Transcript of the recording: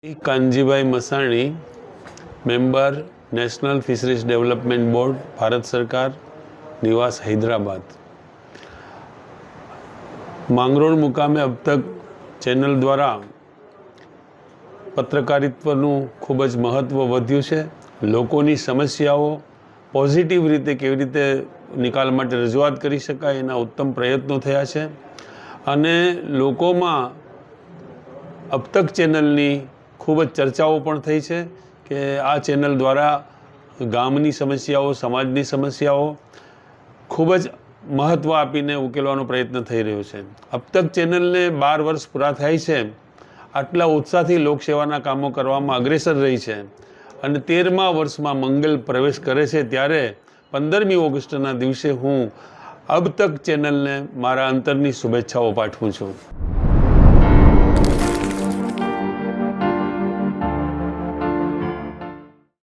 Kanjibhai Masani, member national fisheries development board, Bharat सरकार, निवास हैदराबाद। માંગરોળ મુકામે अब तक चेनल द्वारा પત્રકારિત્વનું ખૂબ જ મહત્ત્વ વધ્યું છે। લોકોની સમસ્યાઓ પોઝિટિવ રીતે કેવી રીતે નિકાલ માટે રજૂઆત કરી શકાય એના ઉત્તમ પ્રયત્નો થયા છે અને લોકોમાં अब तक ચેનલની ખૂબ જ ચર્ચાઓ પણ થઈ છે કે આ ચેનલ દ્વારા ગામની સમસ્યાઓ, સમાજની સમસ્યાઓ ખૂબ જ મહત્ત્વ આપીને ઉકેલવાનો પ્રયત્ન થઈ રહ્યો છે। अब तक ચેનલને 12 વર્ષ પૂરા થાય છે, આટલા ઉત્સાહથી લોકસેવાના કામો કરવામાં અગ્રેસર રહી છે અને 13મા વર્ષમાં મંગલ પ્રવેશ કરે છે ત્યારે 15મી ઓગસ્ટના દિવસે હું अब तक ચેનલને મારા અંતરની શુભેચ્છાઓ પાઠવું છું।